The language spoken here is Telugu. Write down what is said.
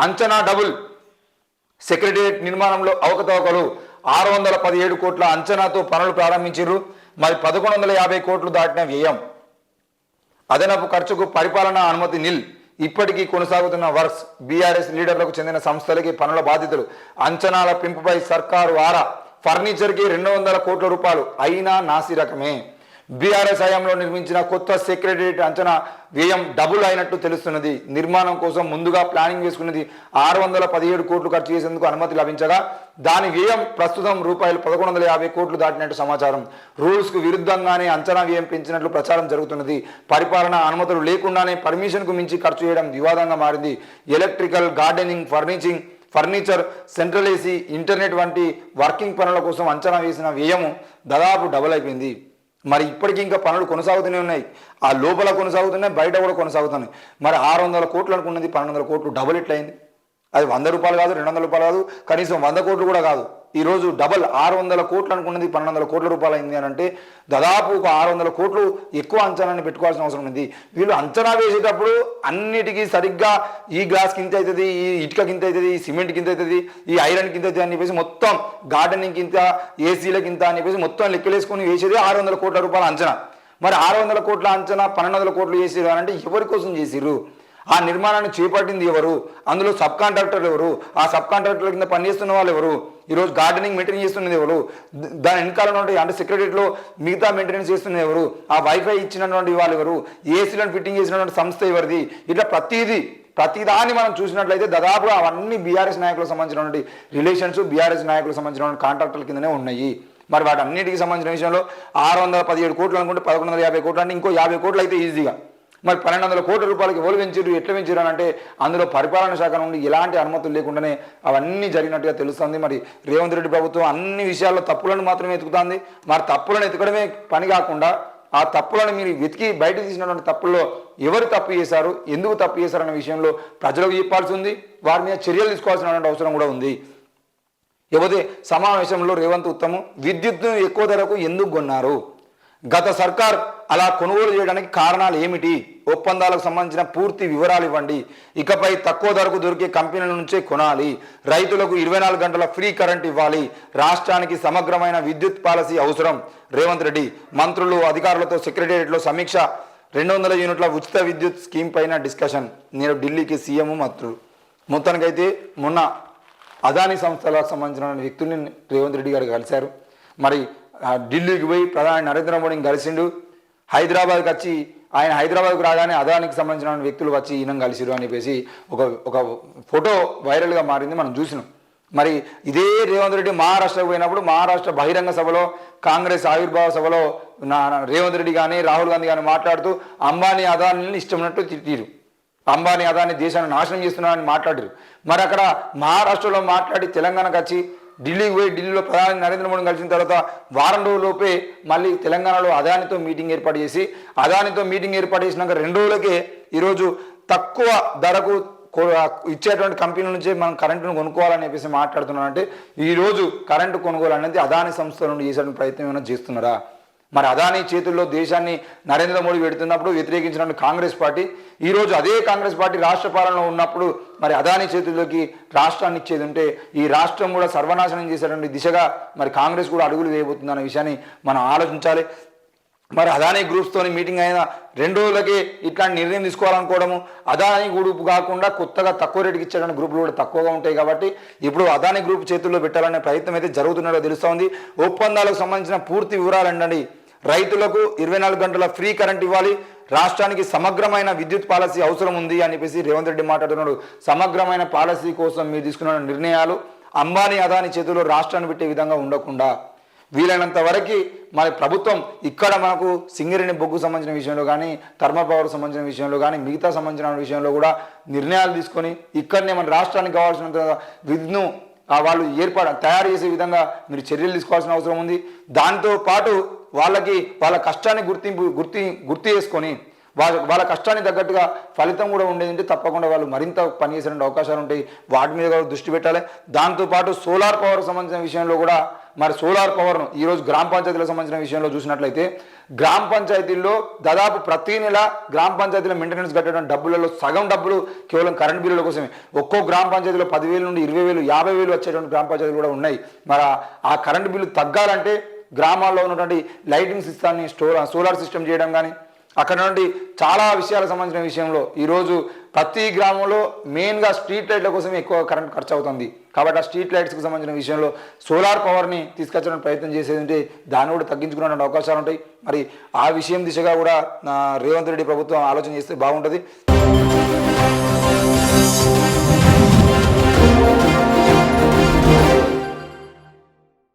అంచనా డబుల్, సెక్రటేరియట్ నిర్మాణంలో అవకతవకలు, 617 కోట్ల అంచనాతో పనులు ప్రారంభించారు. మరి 1150 కోట్లు దాటిన వ్యయం. అదనపు ఖర్చుకు పరిపాలనా అనుమతి నిల్, ఇప్పటికీ కొనసాగుతున్న వర్క్స్. బీఆర్ఎస్ లీడర్లకు చెందిన సంస్థలకి పనుల బాధితులు. అంచనాల పెంపుపై సర్కారు ఆరా. ఫర్నిచర్కి 200 కోట్ల రూపాయలు అయినా నాసి రకమే. బీఆర్ఎస్ హయాంలో నిర్మించిన కొత్త సెక్రటేరియట్ అంచనా వ్యయం డబుల్ అయినట్టు తెలుస్తున్నది. నిర్మాణం కోసం ముందుగా ప్లానింగ్ వేసుకున్నది 617 కోట్లు ఖర్చు చేసేందుకు అనుమతి లభించగా దాని వ్యయం ప్రస్తుతం రూపాయలు 1150 కోట్లు దాటినట్టు సమాచారం. రూల్స్కు విరుద్ధంగానే అంచనా వ్యయం పెంచినట్లు ప్రచారం జరుగుతున్నది. పరిపాలన అనుమతులు లేకుండానే పర్మిషన్కు మించి ఖర్చు చేయడం వివాదంగా మారింది. Electrical, gardening, furniture, central AC, internet వంటి వర్కింగ్ పనుల కోసం అంచనా వేసిన వ్యయం దాదాపు డబుల్ అయిపోయింది. మరి ఇప్పటికీ ఇంకా పనులు కొనసాగుతూనే ఉన్నాయి. ఆ లోపల కొనసాగుతున్నాయి, బయట కూడా కొనసాగుతున్నాయి. మరి 600 కోట్లు అనుకున్నది 1200 కోట్లు డబుల్ ఎట్లయింది? అది 100 రూపాయలు కాదు, 200 రూపాయలు కాదు, కనీసం 100 కోట్లు కూడా కాదు. ఈరోజు డబల్ 600 కోట్లు అనుకున్నది 1200 కోట్ల రూపాయలు అయింది అని అంటే దాదాపు ఒక 600 కోట్లు ఎక్కువ అంచనాన్ని పెట్టుకోవాల్సిన అవసరం ఉంది. వీళ్ళు అంచనా వేసేటప్పుడు అన్నిటికీ సరిగ్గా ఈ గ్లాస్ కింద అవుతుంది, ఈ ఇటుక కింద అవుతుంది, ఈ సిమెంట్ కింద అవుతుంది, ఈ ఐరన్ కింద అవుతుంది అని చెప్పేసి మొత్తం గార్డెనింగ్ కింద, ఏసీల కింద అని చెప్పేసి మొత్తం లెక్కలేసుకొని వేసేది 600 కోట్ల రూపాయల అంచనా. మరి 600 కోట్ల అంచనా 1200 కోట్లు చేసిరు అని అంటే ఎవరి కోసం చేసిర్రు? ఆ నిర్మాణాన్ని చేపట్టింది ఎవరు? అందులో సబ్ కాంట్రాక్టర్లు ఎవరు? ఆ సబ్ కాంట్రాక్టర్ల కింద పనిచేస్తున్న వాళ్ళు ఎవరు? ఈరోజు గార్డెనింగ్ మెయింటైన్ చేస్తున్నది ఎవరు? దాని వెనకాల అంటే సెక్రటరీలో మిగతా మెయింటెనెన్స్ చేస్తున్నది ఎవరు? ఆ వైఫై ఇచ్చినటువంటి వాళ్ళు ఎవరు? ఏసీలను ఫిట్టింగ్ చేసినటువంటి సంస్థ ఎవరిది? ఇట్లా ప్రతిదాన్ని మనం చూసినట్లయితే దాదాపుగా అవన్నీ బీఆర్ఎస్ నాయకులకు సంబంధించినటువంటి రిలేషన్స్, బీఆర్ఎస్ నాయకులకు సంబంధించినటువంటి కాంట్రాక్టర్ల కిందనే ఉన్నాయి. మరి వాటి అన్నిటికీ సంబంధించిన విషయంలో 617 కోట్లు అనుకుంటే 1150 కోట్లు అంటే ఇంకో 50 కోట్లు అయితే ఈజీగా. మరి 1200 కోట్ల రూపాయలకి ఎవరు పెంచారు, ఎట్లా పెంచారు అని అంటే అందులో పరిపాలన శాఖ నుండి ఎలాంటి అనుమతులు లేకుండానే అవన్నీ జరిగినట్టుగా తెలుస్తుంది. మరి రేవంత్ రెడ్డి ప్రభుత్వం అన్ని విషయాల్లో తప్పులను మాత్రమే ఎతుకుతుంది. మరి తప్పులను ఎతకడమే పని కాకుండా ఆ తప్పులను మీరు వెతికి బయట తీసినటువంటి తప్పుల్లో ఎవరు తప్పు చేశారు, ఎందుకు తప్పు చేశారన్న విషయంలో ప్రజలకు చెప్పాల్సి ఉంది. వారి మీద చర్యలు తీసుకోవాల్సినటువంటి అవసరం కూడా ఉంది. ఇకపోతే సమావేశంలో రేవంత్ ఉత్తమ్ విద్యుత్ను ఎక్కువ ధరకు ఎందుకు కొన్నారు, గత సర్కార్ అలా కొనుగోలు చేయడానికి కారణాలు ఏమిటి, ఒప్పందాలకు సంబంధించిన పూర్తి వివరాలు ఇవ్వండి, ఇకపై తక్కువ ధరకు దొరికే కంపెనీల నుంచే కొనాలి, రైతులకు 24 గంటల ఫ్రీ కరెంట్ ఇవ్వాలి, రాష్ట్రానికి సమగ్రమైన విద్యుత్ పాలసీ అవసరం. రేవంత్ రెడ్డి మంత్రులు అధికారులతో సెక్రటేరియట్లో సమీక్ష. 200 యూనిట్ల ఉచిత విద్యుత్ స్కీమ్ పైన డిస్కషన్. నేను ఢిల్లీకి సీఎం మంత్రులు. మొత్తానికైతే మొన్న అదానీ సంస్థలకు సంబంధించిన వ్యక్తుల్ని రేవంత్ రెడ్డి గారు కలిశారు. మరి ఢిల్లీకి పోయి ప్రధాని నరేంద్ర మోడీని కలిసిండు. హైదరాబాద్కి వచ్చి ఆయన హైదరాబాద్కు రాగానే అదానికి సంబంధించిన వ్యక్తులు వచ్చి ఈయన కలిసిరు అని చెప్పేసి ఒక ఫోటో వైరల్గా మారింది, మనం చూసినాం. మరి ఇదే రేవంత్ రెడ్డి మహారాష్ట్రకు పోయినప్పుడు మహారాష్ట్ర బహిరంగ సభలో కాంగ్రెస్ ఆవిర్భావ సభలో రేవంత్ రెడ్డి కానీ రాహుల్ గాంధీ కానీ మాట్లాడుతూ అంబానీ అదానీని ఇష్టం ఉన్నట్టు తిట్టిరు. అంబానీ అదాని దేశాన్ని నాశనం చేస్తున్నారని మాట్లాడారు. మరి అక్కడ మహారాష్ట్రలో మాట్లాడి తెలంగాణకు వచ్చి ఢిల్లీకి పోయి ఢిల్లీలో ప్రధాని నరేంద్ర మోడీని కలిసిన తర్వాత వారం రోజుల్లోపే మళ్ళీ తెలంగాణలో అదానితో మీటింగ్ ఏర్పాటు చేసి అదానితో మీటింగ్ ఏర్పాటు చేసినాక 2 రోజులకే ఈరోజు తక్కువ ధరకు ఇచ్చేటువంటి కంపెనీల నుంచే మనం కరెంటును కొనుక్కోవాలని చెప్పేసి మాట్లాడుతున్నారంటే ఈరోజు కరెంటు కొనుగోలు అనేది అదాని సంస్థల నుండి చేసేటువంటి ప్రయత్నం ఏమైనా చేస్తున్నారా? మరి అదానీ చేతుల్లో దేశాన్ని నరేంద్ర మోడీ పెడుతున్నప్పుడు వ్యతిరేకించిన కాంగ్రెస్ పార్టీ ఈరోజు అదే కాంగ్రెస్ పార్టీ రాష్ట్ర పాలనలో ఉన్నప్పుడు మరి అదానీ చేతుల్లోకి రాష్ట్రాన్ని ఇచ్చేది ఉంటే ఈ రాష్ట్రం కూడా సర్వనాశనం చేసేటువంటి దిశగా మరి కాంగ్రెస్ కూడా అడుగులు వేయబోతుందన్న విషయాన్ని మనం ఆలోచించాలి. మరి అదానీ గ్రూప్స్తోని మీటింగ్ అయిన 2 రోజులకే ఇట్లాంటి నిర్ణయం తీసుకోవాలనుకోవడము, అదానీ గ్రూప్ కాకుండా కొత్తగా తక్కువ రేటుకి ఇచ్చేటువంటి గ్రూపులు కూడా తక్కువగా ఉంటాయి కాబట్టి ఇప్పుడు అదానీ గ్రూప్ చేతుల్లో పెట్టాలనే ప్రయత్నం అయితే జరుగుతున్నదో తెలుస్తోంది. ఒప్పందాలకు సంబంధించిన పూర్తి వివరాలు అండి. రైతులకు 24 గంటల ఫ్రీ కరెంట్ ఇవ్వాలి, రాష్ట్రానికి సమగ్రమైన విద్యుత్ పాలసీ అవసరం ఉంది అని చెప్పేసి రేవంత్ రెడ్డి మాట్లాడుతున్నాడు. సమగ్రమైన పాలసీ కోసం మీరు తీసుకున్న నిర్ణయాలు అంబానీ అదానీ చేతుల్లో రాష్ట్రాన్ని పెట్టే విధంగా ఉండకుండా వీలైనంత వరకు మరి ప్రభుత్వం ఇక్కడ మనకు సింగరేణి బొగ్గు సంబంధించిన విషయంలో కానీ థర్మల్ పవర్ సంబంధించిన విషయంలో కానీ మిగతా సంబంధించిన విషయంలో కూడా నిర్ణయాలు తీసుకొని ఇక్కడనే మన రాష్ట్రానికి కావాల్సినంత విద్యుత్ను వాళ్ళు తయారు చేసే విధంగా మీరు చర్యలు తీసుకోవాల్సిన అవసరం ఉంది. దాంతో పాటు వాళ్ళ కష్టాన్ని గుర్తు చేసుకొని వాళ్ళ కష్టానికి తగ్గట్టుగా ఫలితం కూడా ఉండేదంటే తప్పకుండా వాళ్ళు మరింత పనిచేసే అవకాశాలు ఉంటాయి. వాటి మీద కూడా దృష్టి పెట్టాలి. దాంతోపాటు సోలార్ పవర్ సంబంధించిన విషయంలో కూడా మరి సోలార్ పవర్ను ఈరోజు గ్రామ పంచాయతీలకు సంబంధించిన విషయంలో చూసినట్లయితే గ్రామ పంచాయతీల్లో దాదాపు ప్రతి నెల గ్రామ పంచాయతీలో మెయింటెనెన్స్ కట్టడం డబ్బులలో సగం డబ్బులు కేవలం కరెంట్ బిల్లుల కోసమే. ఒక్కో గ్రామ పంచాయతీలో 10,000 నుండి 20,000 50,000 వచ్చేటువంటి గ్రామ పంచాయతీలు కూడా ఉన్నాయి. మరి ఆ కరెంట్ బిల్లు తగ్గాలంటే గ్రామాల్లో ఉన్నటువంటి లైటింగ్ సిస్టాన్ని సోలార్ సిస్టమ్ చేయడం కానీ అక్కడ నుండి చాలా విషయాలకు సంబంధించిన విషయంలో ఈరోజు ప్రతి గ్రామంలో మెయిన్గా స్ట్రీట్ లైట్ల కోసమే ఎక్కువ కరెంట్ ఖర్చు అవుతుంది. కాబట్టి ఆ స్ట్రీట్ లైట్స్కి సంబంధించిన విషయంలో సోలార్ పవర్ని తీసుకొచ్చడానికి ప్రయత్నం చేసేది ఉంటే దాన్ని కూడా తగ్గించుకునే అవకాశాలు ఉంటాయి. మరి ఆ విషయం దిశగా కూడా రేవంత్ రెడ్డి ప్రభుత్వం ఆలోచన చేస్తే బాగుంటుంది.